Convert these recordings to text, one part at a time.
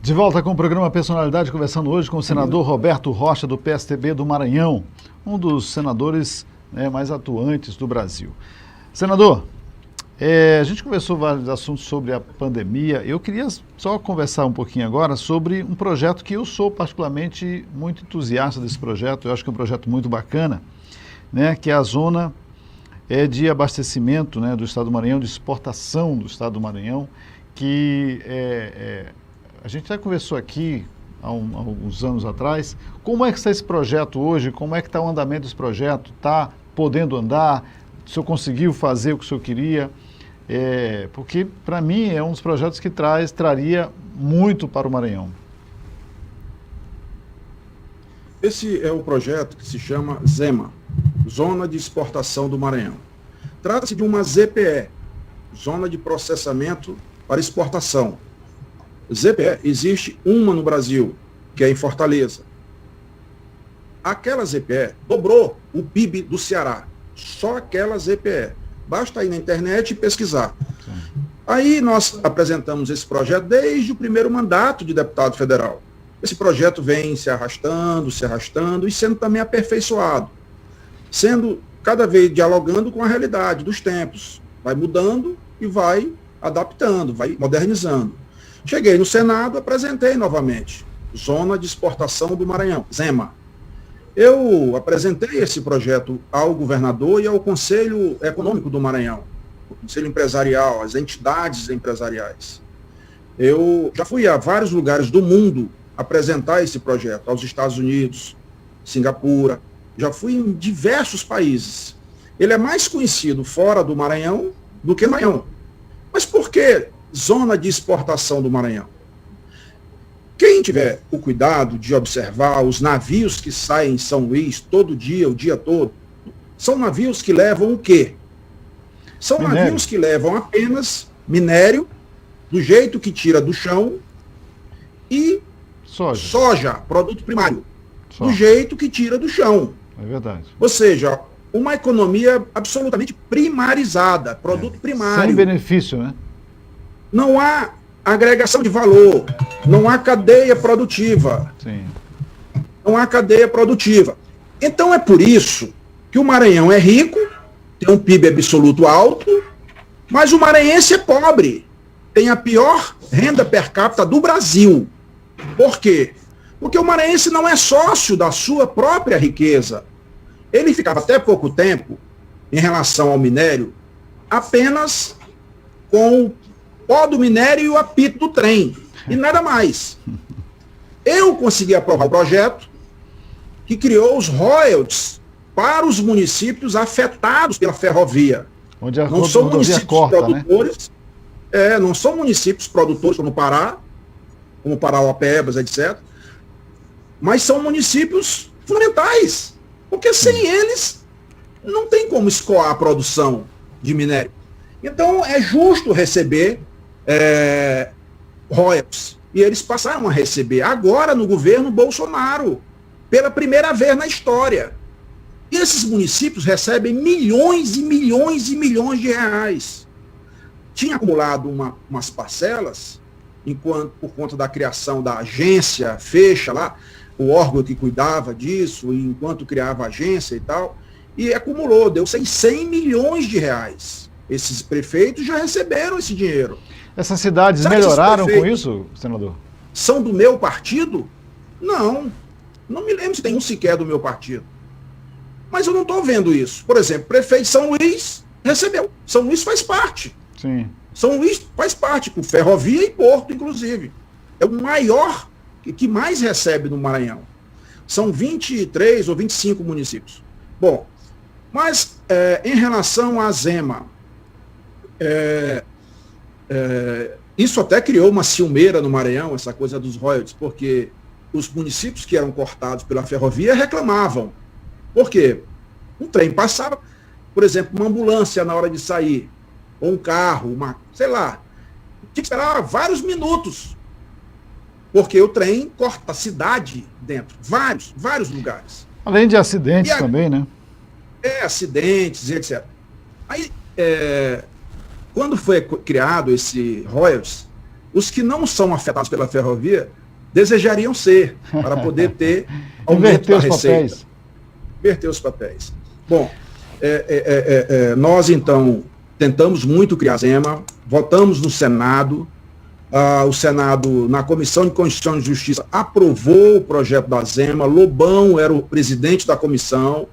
De volta com o programa Personalidade, conversando hoje com o senador Roberto Rocha, do PSTB do Maranhão, um dos senadores mais atuantes do Brasil. Senador, a gente conversou vários assuntos sobre a pandemia. Eu queria só conversar um pouquinho agora sobre um projeto que eu sou particularmente muito entusiasta desse projeto. Eu acho que é um projeto muito bacana, né, que é a zona de abastecimento, né, do Estado do Maranhão, de exportação do Estado do Maranhão, que a gente já conversou aqui há alguns anos atrás. Como é que está esse projeto hoje? Como é que está o andamento desse projeto? Está podendo andar? O senhor conseguiu fazer o que o senhor queria? Porque, para mim, é um dos projetos que traria muito para o Maranhão. Esse é o projeto que se chama ZEMA, Zona de Exportação do Maranhão. Trata-se de uma ZPE, Zona de Processamento para Exportação. ZPE, existe uma no Brasil, que é em Fortaleza. Aquela ZPE dobrou o PIB do Ceará. Só aquela ZPE. Basta ir na internet e pesquisar. Sim. Aí nós apresentamos esse projeto desde o primeiro mandato de deputado federal. Esse projeto vem se arrastando e sendo também aperfeiçoado. Sendo cada vez dialogando com a realidade dos tempos. Vai mudando e vai adaptando, vai modernizando. Cheguei no Senado, apresentei novamente. Zona de Exportação do Maranhão, ZEMA. Eu apresentei esse projeto ao governador e ao Conselho Econômico do Maranhão, o Conselho Empresarial, as entidades empresariais. Eu já fui a vários lugares do mundo apresentar esse projeto, aos Estados Unidos, Singapura, já fui em diversos países. Ele é mais conhecido fora do Maranhão do que no Maranhão. Mas por que Zona de Exportação do Maranhão? Quem tiver o cuidado de observar os navios que saem em São Luís todo dia, o dia todo, são navios que levam o quê? São minério. Navios que levam apenas minério, do jeito que tira do chão, e soja produto primário, do jeito que tira do chão. É verdade. Ou seja, uma economia absolutamente primarizada, produto primário. Sem benefício, né? Não há agregação de valor, não há cadeia produtiva. Sim. Não há cadeia produtiva. Então é por isso que o Maranhão é rico, tem um PIB absoluto alto, mas o maranhense é pobre. Tem a pior renda per capita do Brasil. Por quê? Porque o maranhense não é sócio da sua própria riqueza. Ele ficava até pouco tempo, em relação ao minério, apenas com o pó do minério e o apito do trem, e nada mais. Eu consegui aprovar o projeto que criou os royalties para os municípios afetados pela ferrovia. Onde a não são municípios corta, produtores, né? Não são municípios produtores como Pará, como Parauapebas, etc. Mas são municípios fundamentais, porque sem eles não tem como escoar a produção de minério. Então é justo receber royalties. E eles passaram a receber agora no governo Bolsonaro, pela primeira vez na história. E esses municípios recebem milhões e milhões e milhões de reais. Tinha acumulado umas parcelas, por conta da criação da agência, fecha lá, o órgão que cuidava disso, enquanto criava a agência e tal, e acumulou, deu 100 milhões de reais. Esses prefeitos já receberam esse dinheiro. Essas cidades melhoraram com isso, senador? São do meu partido? Não. Não me lembro se tem um sequer do meu partido. Mas eu não estou vendo isso. Por exemplo, o prefeito de São Luís recebeu. São Luís faz parte. Sim. São Luís faz parte, com ferrovia e porto, inclusive. É o maior, que mais recebe no Maranhão. São 23 ou 25 municípios. Bom, mas em relação à ZEMA, isso até criou uma ciumeira no Maranhão, essa coisa dos royalties, porque os municípios que eram cortados pela ferrovia reclamavam. Por quê? Um trem passava, por exemplo, uma ambulância na hora de sair, ou um carro, sei lá, tinha que esperar vários minutos, porque o trem corta a cidade dentro, vários lugares. Além de acidentes também, né? Acidentes, etc. Aí, quando foi criado esse royalties, os que não são afetados pela ferrovia desejariam ser, para poder ter aumento da receita. Inverter os papéis. Bom, nós, então, tentamos muito criar a Zema, votamos no Senado, o Senado, na Comissão de Constituição e Justiça, aprovou o projeto da Zema, Lobão era o presidente da comissão,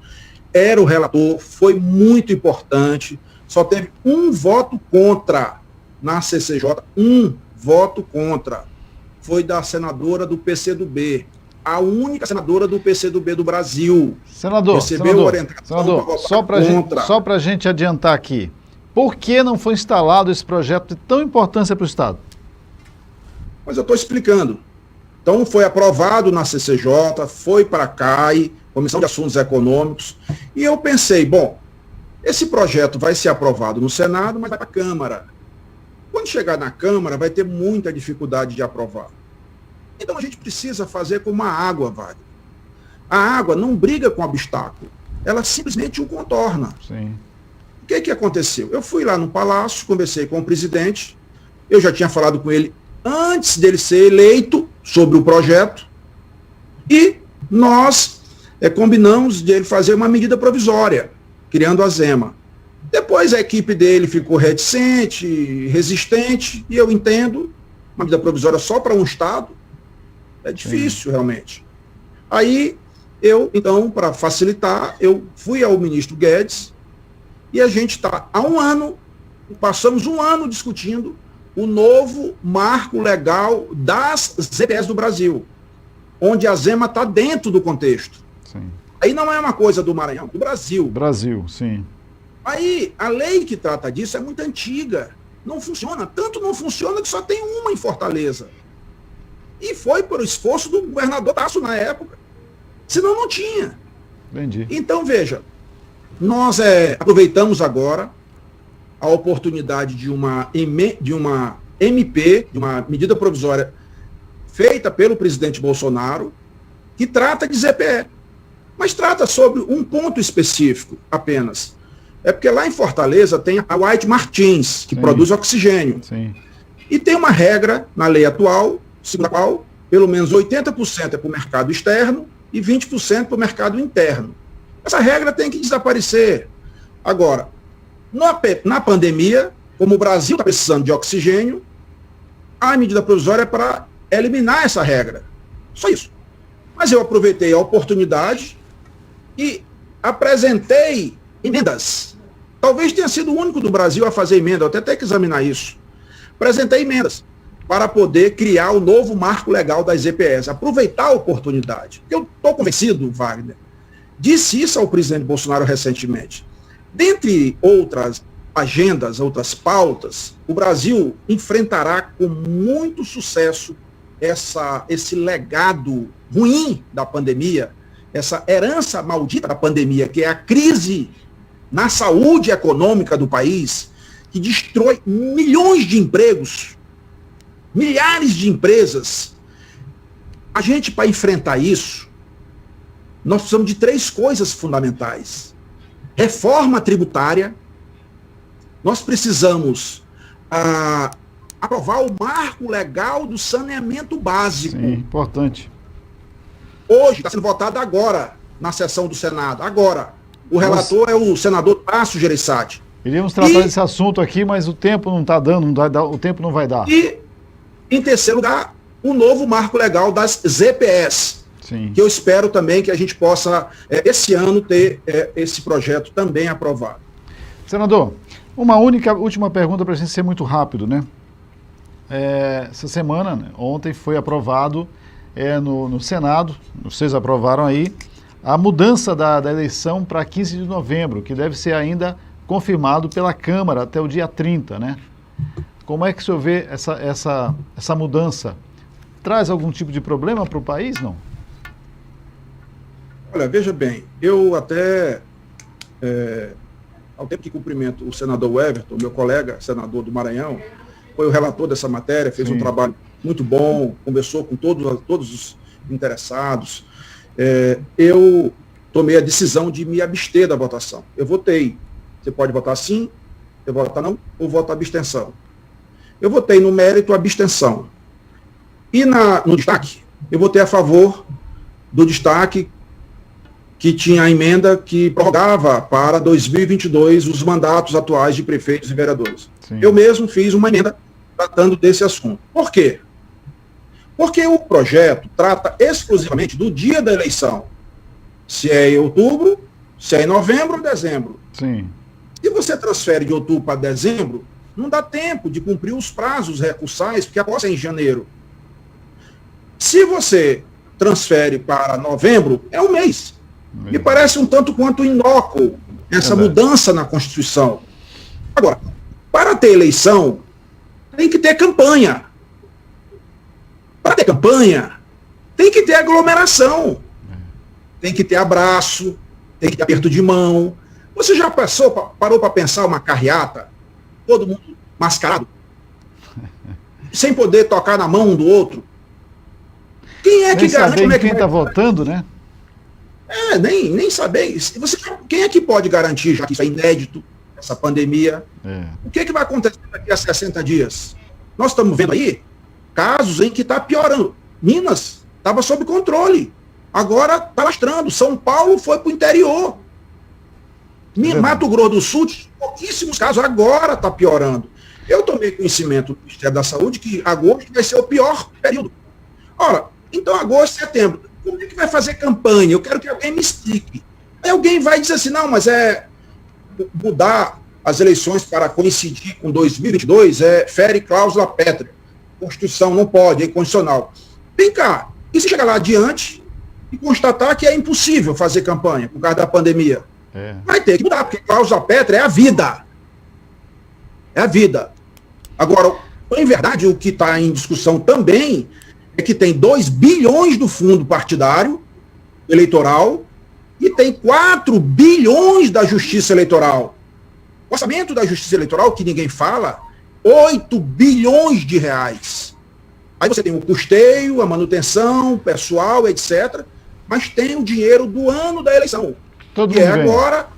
era o relator, foi muito importante, só teve um voto contra na CCJ, um voto contra, foi da senadora do PCdoB, a única senadora do PCdoB do Brasil. Senador, só para a gente adiantar aqui, por que não foi instalado esse projeto de tão importância para o Estado? Mas eu estou explicando. Então, foi aprovado na CCJ, foi para a CAI, Comissão de Assuntos Econômicos, e eu pensei, bom, esse projeto vai ser aprovado no Senado, mas vai para a Câmara. Quando chegar na Câmara, vai ter muita dificuldade de aprovar. Então, a gente precisa fazer como a água, Wagner. A água não briga com obstáculo, ela simplesmente o contorna. Sim. O que aconteceu? Eu fui lá no Palácio, conversei com o presidente, eu já tinha falado com ele antes dele ser eleito sobre o projeto, e nós combinamos de ele fazer uma medida provisória, criando a Zema. Depois a equipe dele ficou reticente, resistente, e eu entendo, uma medida provisória só para um Estado é difícil, realmente. Aí, então, para facilitar, eu fui ao ministro Guedes, e a gente está há um ano, passamos um ano discutindo o novo marco legal das ZPS do Brasil, onde a Zema está dentro do contexto. Sim. Aí não é uma coisa do Maranhão, do Brasil. Brasil, sim. Aí, a lei que trata disso é muito antiga, não funciona, tanto não funciona que só tem uma em Fortaleza. E foi por esforço do governador Tasso na época, senão não tinha. Entendi. Então, veja, nós aproveitamos agora a oportunidade de uma MP, de uma medida provisória feita pelo presidente Bolsonaro, que trata de ZPE, mas trata sobre um ponto específico apenas. É porque lá em Fortaleza tem a White Martins, que produz oxigênio. Sim. E tem uma regra na lei atual, segundo a qual pelo menos 80% é para o mercado externo e 20% para o mercado interno. Essa regra tem que desaparecer. Agora, na pandemia, como o Brasil está precisando de oxigênio, a medida provisória é para eliminar essa regra. Só isso. Mas eu aproveitei a oportunidade e apresentei emendas. Talvez tenha sido o único do Brasil a fazer emenda, eu até tenho que examinar isso. Apresentei emendas para poder criar o novo marco legal das EPS, aproveitar a oportunidade. Eu estou convencido, Wagner, disse isso ao presidente Bolsonaro recentemente. Dentre outras agendas, outras pautas, o Brasil enfrentará com muito sucesso esse legado ruim da pandemia, essa herança maldita da pandemia, que é a crise na saúde econômica do país, que destrói milhões de empregos, milhares de empresas. A gente, para enfrentar isso, nós precisamos de 3 coisas fundamentais. Reforma tributária, nós precisamos aprovar o marco legal do saneamento básico. Sim, importante. Hoje, está sendo votado agora, na sessão do Senado, agora. O relator é o senador Tasso Gereissati. Iríamos tratar desse assunto aqui, mas o tempo não está dando, o tempo não vai dar. E, em terceiro lugar, o novo marco legal das ZPS. Sim. Que eu espero também que a gente possa, esse ano, ter esse projeto também aprovado. Senador, uma última pergunta para a gente ser muito rápido, né? Essa semana, né, ontem foi aprovado no Senado, vocês aprovaram aí, a mudança da eleição para 15 de novembro, que deve ser ainda confirmado pela Câmara até o dia 30, né? Como é que o senhor vê essa mudança? Traz algum tipo de problema para o país, não? Olha, veja bem, eu até, ao tempo que cumprimento o senador Everton, meu colega senador do Maranhão, foi o relator dessa matéria, fez um trabalho muito bom, conversou com todos os interessados. Eu tomei a decisão de me abster da votação. Eu votei. Você pode votar sim, eu vou votar não, ou voto abstenção. Eu votei no mérito abstenção. E no destaque, eu votei a favor do destaque que tinha a emenda que prorrogava para 2022 os mandatos atuais de prefeitos e vereadores. Sim. Eu mesmo fiz uma emenda tratando desse assunto. Por quê? Porque o projeto trata exclusivamente do dia da eleição. Se é em outubro, se é em novembro ou dezembro. Sim. Se você transfere de outubro para dezembro, não dá tempo de cumprir os prazos recursais, porque a posse é em janeiro. Se você transfere para novembro, é um mês. Me parece um tanto quanto inócuo essa mudança na Constituição. Agora, para ter eleição, tem que ter campanha. Para ter campanha, tem que ter aglomeração. Tem que ter abraço, tem que ter aperto de mão. Você já parou para pensar uma carreata? Todo mundo mascarado? Sem poder tocar na mão um do outro? Quem é que garante como é que quem está votando, né? Nem saber. Quem é que pode garantir, já que isso é inédito, essa pandemia? O que vai acontecer daqui a 60 dias? Nós estamos vendo aí casos em que está piorando. Minas estava sob controle. Agora está lastrando. São Paulo foi para o interior. Mato Grosso do Sul, pouquíssimos casos, agora está piorando. Eu tomei conhecimento do Ministério da Saúde que agosto vai ser o pior período. Ora, então agosto, setembro, como é que vai fazer campanha? Eu quero que alguém me explique. Aí alguém vai dizer assim, não, mas mudar as eleições para coincidir com 2022 fere cláusula pétrea. Constituição não pode, é inconstitucional. Vem cá, e se chegar lá adiante e constatar que é impossível fazer campanha por causa da pandemia? Vai ter que mudar, porque cláusula pétrea é a vida. É a vida. Agora, em verdade, o que está em discussão também é que tem 2 bilhões do fundo partidário eleitoral e tem 4 bilhões da justiça eleitoral. O orçamento da justiça eleitoral, que ninguém fala, 8 bilhões de reais. Aí você tem o custeio, a manutenção, o pessoal, etc. Mas tem o dinheiro do ano da eleição. Que é agora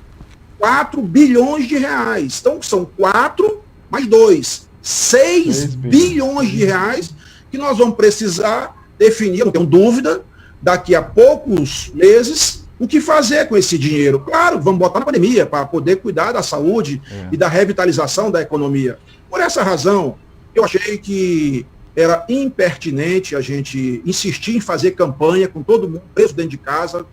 4 bilhões de reais. Então, são 4 mais 2. 6 bilhões de reais que nós vamos precisar definir, não tenho dúvida, daqui a poucos meses, o que fazer com esse dinheiro. Claro, vamos botar na pandemia para poder cuidar da saúde e da revitalização da economia. Por essa razão, eu achei que era impertinente a gente insistir em fazer campanha com todo mundo preso dentro de casa,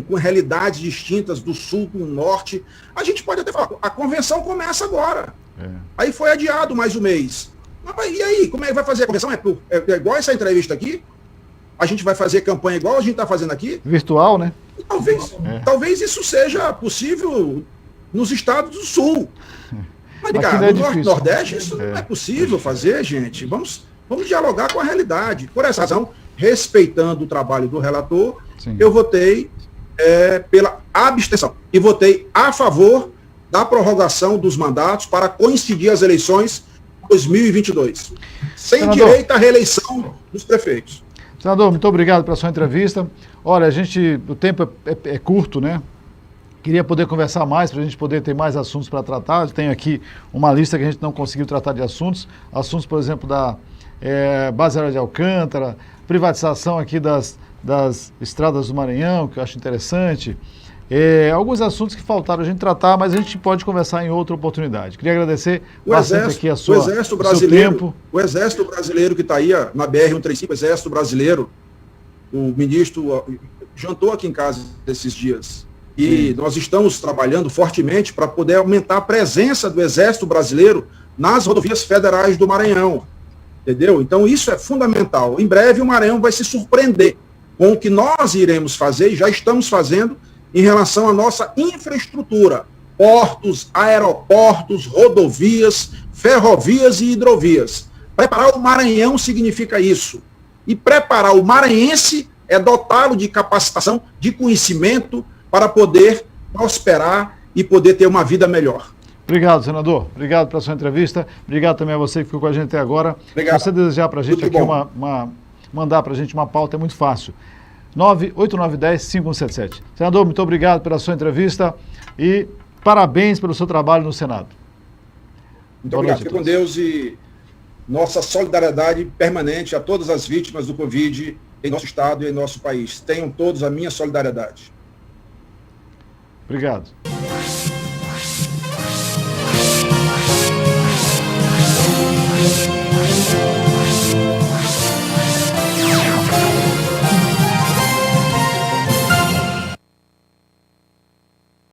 com realidades distintas do sul com o norte. A gente pode até falar, a convenção começa agora. Aí foi adiado mais um mês. Mas e aí, como é que vai fazer a convenção? É igual essa entrevista aqui? A gente vai fazer campanha igual a gente está fazendo aqui? Virtual, né? Talvez isso seja possível nos estados do sul. Mas, cara, no norte e nordeste, isso não é possível fazer, gente. Vamos dialogar com a realidade. Por essa razão, respeitando o trabalho do relator, eu votei pela abstenção e votei a favor da prorrogação dos mandatos para coincidir as eleições 2022. Sem Senador, direito à reeleição dos prefeitos. Senador, muito obrigado pela sua entrevista. Olha, o tempo é curto, né? Queria poder conversar mais, para a gente poder ter mais assuntos para tratar. Eu tenho aqui uma lista que a gente não conseguiu tratar de assuntos. Assuntos, por exemplo, da base aérea de Alcântara, privatização aqui das estradas do Maranhão, que eu acho interessante. Alguns assuntos que faltaram a gente tratar, mas a gente pode conversar em outra oportunidade. Queria agradecer bastante aqui o seu tempo. O Exército Brasileiro que está aí na BR-135, o Exército Brasileiro, o ministro jantou aqui em casa esses dias. E nós estamos trabalhando fortemente para poder aumentar a presença do Exército Brasileiro nas rodovias federais do Maranhão. Entendeu? Então isso é fundamental. Em breve o Maranhão vai se surpreender com o que nós iremos fazer e já estamos fazendo em relação à nossa infraestrutura, portos, aeroportos, rodovias, ferrovias e hidrovias. Preparar o Maranhão significa isso. E preparar o maranhense é dotá-lo de capacitação, de conhecimento, para poder prosperar e poder ter uma vida melhor. Obrigado, senador. Obrigado pela sua entrevista. Obrigado também a você que ficou com a gente até agora. Obrigado. Se você desejar para a gente aqui mandar para a gente uma pauta, é muito fácil. 98910-5177. Senador, muito obrigado pela sua entrevista e parabéns pelo seu trabalho no Senado. Muito obrigado. Fique com Deus e nossa solidariedade permanente a todas as vítimas do Covid em nosso estado e em nosso país. Tenham todos a minha solidariedade. Obrigado.